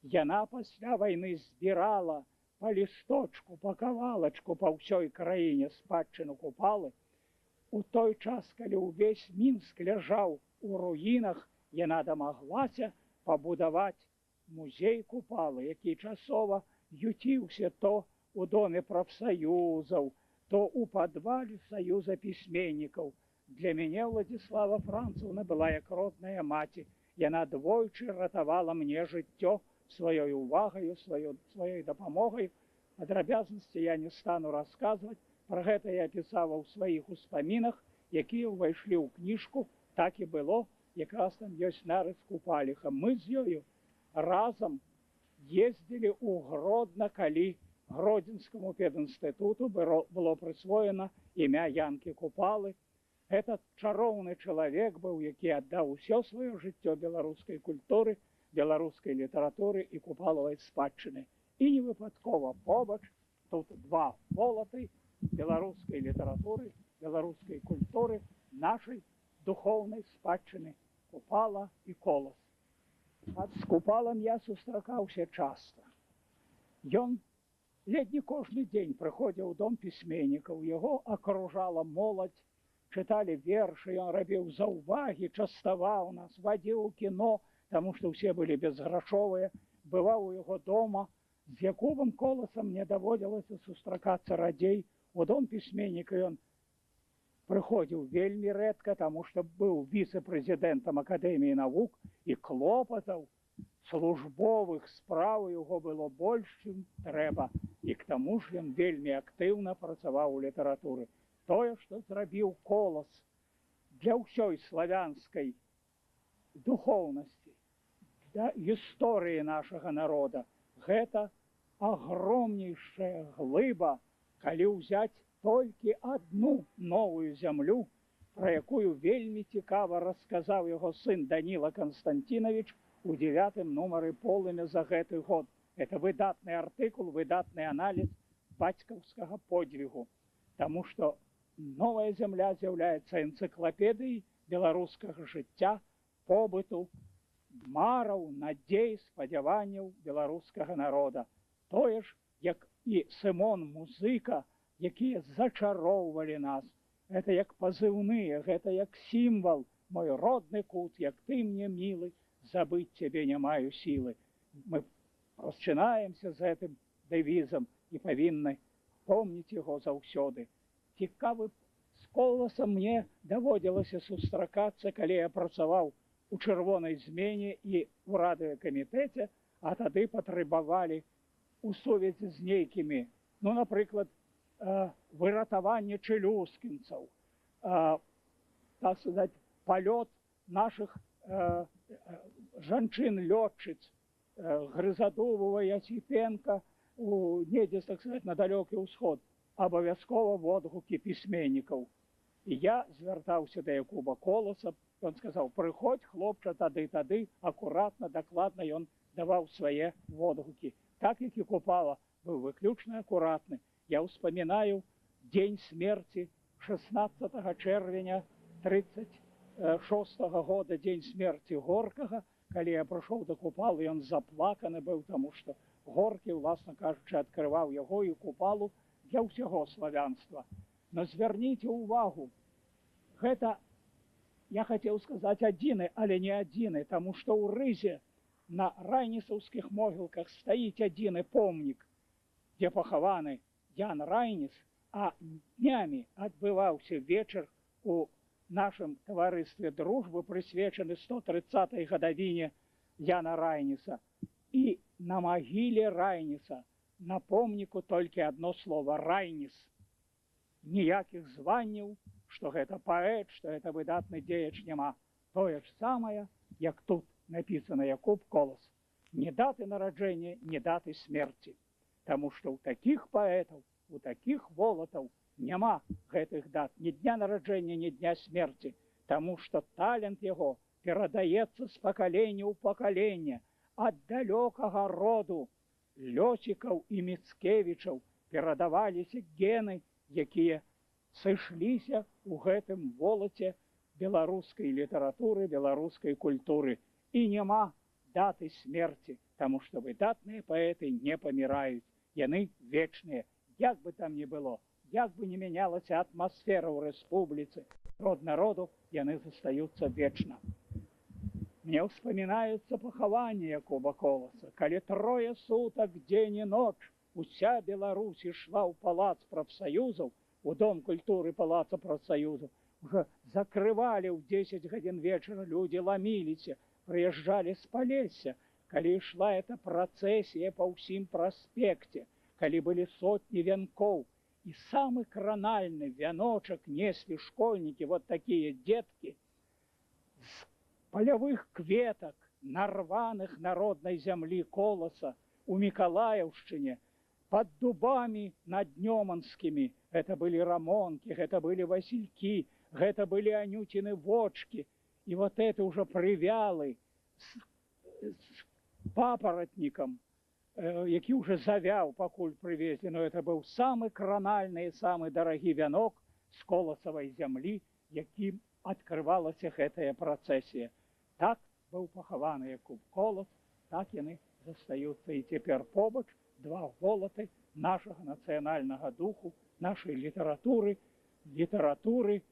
Яна пасля вайны збірала па лісточку, па кавалачку па ўсёй краіне спадчыну Купалы. У той час, калі ўвесь Мінск ляжаў у руінах, яна дамаглася пабудаваць музей Купалы, які часова ютіўся то у доме прафсаюзаў, то у падвале Саюза пісьменнікаў. Для мяне Владзіслава Францаўна была як родная маці. Яна двойчы ратавала мне жыццё сваёй увагаю, сваёй дапамогай. Падрабязнасці я не стану расказваць. Пра гэта я пісала ў сваіх успамінах, якія ўвайшлі ў кніжку. Так і было, якраз там ёсць нарыс Купаліха. Мы з ёю разам ездзілі ў Гродна, калі Гродзенскаму пединстытуту было прысвоена імя Янкі Купалы. Этот чароўны чалавек быў, які аддаў усё сваё жыццё беларускай культуры, беларускай літаратуры і купалавай спадчыны. І не выпадкова побач тут два полаты беларускай літаратуры, беларускай культуры, нашай духоўнай спадчыны Купала і Колас. З Купалам я сустракаўся часта. Ён ледзь не кожны дзень прыходзіў у дом пісьменнікаў, яго акружала моладзь, чыталі вершы, ён рабіў заўвагі, частаваў нас, вадзіў у кіно, таму што ўсе былі безграшовыя, бываў у яго дома. З Якубам Коласам мне даводзілася сустракацца радзей. У дом пісьменніка ён прыходзіў вельмі рэдка, таму што быў віцэ-прэзідэнтам Акадэміі навук, і клопатаў службовых спраў у яго было больш, чым трэба. І к таму ж ён вельмі актыўна працаваў у літаратуры. Тое, што зрабіў Колас для ўсёй славянскай духоўнасці, для гісторыі нашага народа, гэта агромнейшая глыба, калі ўзяць толькі адну новую зямлю, пра якую вельмі цікава расказаў яго сын Даніла Канстантінавіч у 9-м нумары «Полымя» за гэты год. Это выдатны артыкул, выдатны аналіз бацькаўскага подвігу, таму што новая зямля з'яўляецца энцыклапедыяй беларускага жыцця, побыту, мараў, надзей, спадзяванняў беларускага народа. Тое ж, як і Сымон Музыка, якія зачароўвалі нас. Гэта як пазыўныя, гэта як сімвал. Мой родны кут, як ты мне мілы, забыць цябе не маю сілы. Мы расчынаемся з гэтым дэвізам і павінны помніць яго заўсёды. Цікавы, з Коласам мне даводзілася сустракацца, калі я працаваў у чырвонай змене і ў радыёкамітэце, а тады патрабавалі у сувязі з нейкімі, ну, напрыклад, выратаванне чэлюскінцаў, так сказаць, палёт нашых жанчын-лётчыц Грызадубова, Яціпенка недзе, так сказаць, на далёкі ўсход. Абавязкова водгукі пісьменнікаў. І я звяртаўся да Якуба Коласа, ён сказаў, прыходзь, хлопча, тады, акуратна, дакладна ён даваў свае водгукі. Так, як і Купала, быў выключна акуратны. Я ўспамінаю дзень смерці 16 чэрвеня 36-го года, дзень смерці Горкага. Калі я прыйшоў да Купалы, ён заплаканы быў, таму што Горкі, уласна кажучы, адкрываў яго і Купалу для ўсяго славянства. Но звярніце ўвагу, гэта, я хацеў сказаць, адзіны, але не адзіны, таму што ў Рызе на райнісаўскіх могілках стаіць адзіны помнік, дзе пахаваны Ян Райніс, а днямі адбываўся вечар у нашым таварыстве дружбы, прысвечаны 130-й гадавіне Яна Райніса. І на магіле Райніса на помніку толькі адно слово «Райніс». Ніякіх званняў, што гэта паэт, што гэта выдатны дзеяч, няма. Тое ж самае, як тут напісана Якуб Колас. Ні даты нараджэння, ні даты смерці. Таму што ў такіх паэтаў, у такіх волатаў няма гэтых дат, ні дня нараджэння, ні дня смерці. Таму што талент яго перадаецца з пакалення ў пакаленне. Ад далёкага роду Лёцікаў і Міцкевічаў перадаваліся гены, якія сышліся ў гэтым волаце беларускай літаратуры, беларускай культуры. І няма даты смерці, таму што выдатныя паэты не паміраюць, яны вечныя. Як бы там ни было, як бы ни менялася атмасфера ў рэспубліцы, род народу, яны застаюцца вечна. Мне ўспамінаюцца пахаванні Якуба Коласа, калі 3 сутак дзень і ноч уся Беларусь ішла ў палац прафсаюзаў, у Дом культуры палаца прафсаюзаў, уже закрывалі ў 10 гадзін вечара, людзі ламіліся, прыязджалі з Палесся, калі ішла эта працэсія па ўсім праспекце, калі былі сотні вянкоў, і самы кранальны вяночак неслі школьнікі, вот такія дзеткі, з палявых кветак, нарваных народнай зямлі Коласа у Мікалаеўшчыне, под дубамі наднёманскімі. Это былі рамонкі, гэта былі васількі, гэта былі анюціны вочкі. І вот это уже прывялы з папаратнікам, які уже завяў, пакуль прывезлі. Но это быў самы кранальны і самы дарагі вянок з коласавай зямлі, якім адкрывалася гэтая працэсія. Так быў пахаваны Якуб Колас, так яны застаюцца і цяпер побач, два голаты нашага нацыянальнага духу, нашай літаратуры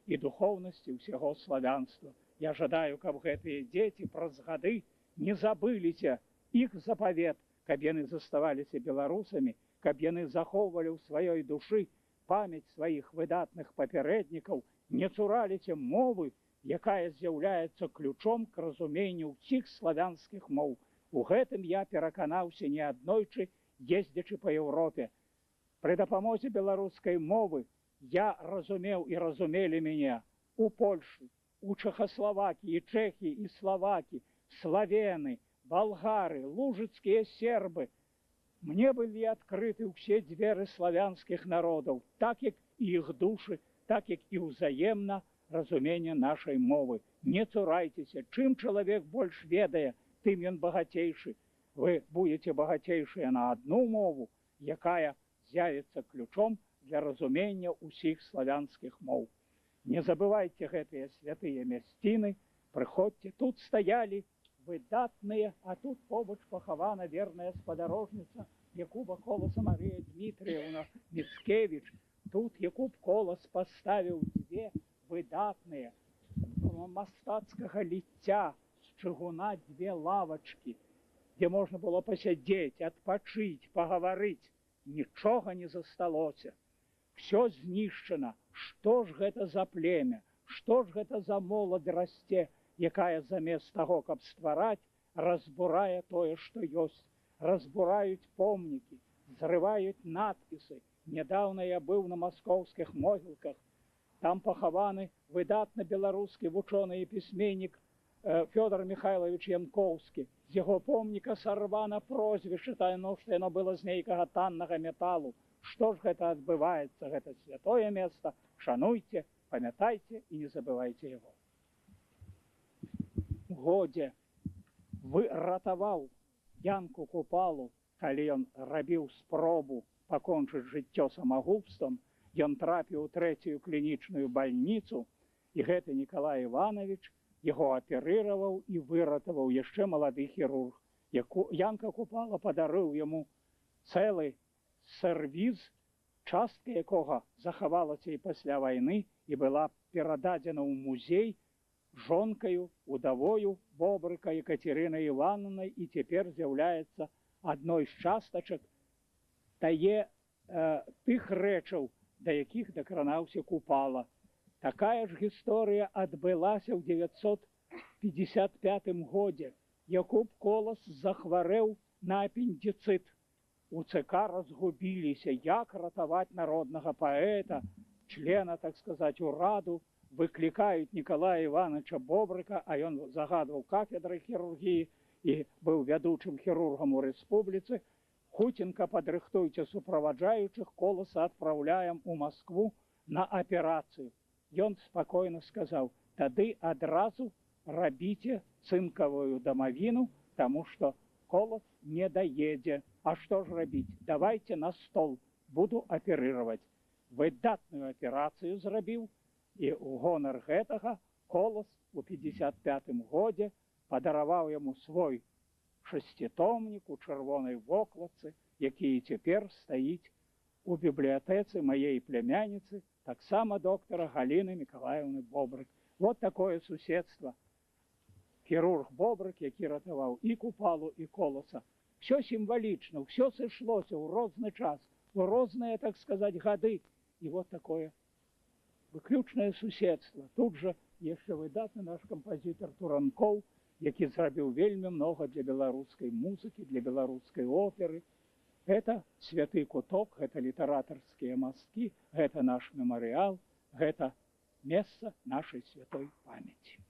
і духоўнасці ўсяго славянства. Я жадаю, каб гэтыя дзеці праз гады не забыліся іх запавет, каб яны заставаліся беларусамі, каб яны захоўвалі ў сваёй душы памяць сваіх выдатных папярэднікаў, не цураліся мовы, якая з'яўляецца ключом к разуменню ўсіх славянскіх моў. У гэтым я пераканаўся неаднойчы, ездзячы па Еўропе. Пры дапамозе беларускай мовы я разумеў і разумелі мяне у Польшы, у Чэхаславакіі, Чэхіі і Славакі, славены, болгары, лужыцкія сербы. Мне былі адкрыты ўсе дзверы славянскіх народаў, так як і іх душы, так як і ўзаемна разуменне нашай мовы. Не цурайцеся, чым чалавек больш ведае, тым ён багацейшы. Вы будете багацейшыя на одну мову, якая з'явіцца ключом для разумення ўсіх славянскіх моў. Не забывайце гэтыя святыя мясціны, прыходзьце, тут стаялі выдатныя, а тут побач пахавана верная спадарожніца Якуба Коласа Марыя Дмітрыевна Міцкевіч. Тут Якуб Колас паставіў дзве выдатныя мастацкага ліцця з чыгуна дзве лавачкі, дзе можна было пасядзець, адпачыць, пагаварыць. Нічога не засталося. Всё знішчана. Што ж гэта за племя? Што ж гэта за моладзь расце, якая замест таго, каб ствараць, разбурае тое, што ёсць. Разбураюць помнікі, зрываюць надпісы. Нядаўна я быў на маскоўскіх могілках. Там пахаваны выдатны беларускі вучоны і пісьменнік Фёдор Михайлович Янкоўскі. З яго помніка сарвана прозвішча, таму што яно было з нейкага таннага металу. Што ж гэта адбываецца? Гэта святое месца. Шануйце, памятайце і не забывайце яго. Годзе выратаваў Янку Купалу, калі ён рабіў спробу пакончыць жыццё самагубствам, ён трапіў у 3-ю клінічную бальніцу, і гэты Нікалай Іванович яго аперыраваў і выратаваў яшчэ малады хірург. Янка Купала падарыў яму цэлы сэрвіз, частка якога захавалася і пасля вайны і была перададзена ў музей жонкаю, удавою Бобрыка Екатеринай Івановнай і цяпер з'яўляецца адной з частачак тых рэчаў, да якіх дакранаўся Купала. Такая ж гісторыя адбылася ў 955 годзе. Якуб Колас захварэў на апендыцыт. У ЦК разгубіліся, як ратаваць народнага паэта, члена, так сказаць, ураду. Выклікаюць Нікалая Івановича Бобрыка, а ён загадваў кафедрай хірургіі і быў вядучым хірургам у рэспубліцы. Хуценька падрыхтуйце суправаджаючых, Коласа адпраўляем у Маскву на аперацыю. Ён спакойна сказаў: тады адразу рабіце цынкавую дамавіну, таму што Колас не даедзе. А што ж рабіць? Давайце на стол, буду аперыраваць. Выдатную аперацыю зрабіў, і ў гонар гэтага Колас у 55 годзе падараваў яму свой шеститомник у чырвонай вокладцы, які і цяпер стаіць у бібліятэцы маей племянніцы, таксама доктара Галіны Мікалаевны Бобрык. Вот такое суседства. Хірург Бобрык, які ратаваў і Купалу, і Коласа. Все сімвалічна, все сышлося ў розны час, у розныя, так сказаць, гады. І вот такое выключнае суседства. Тут жа яшчэ выдатны наш кампазітар Туранкоў, які зрабіў вельмі многа для беларускай музыкі, для беларускай оперы. Гэта святы куток, гэта літаратарскія масткі, гэта наш мемарыял, гэта месца нашай святой памяці.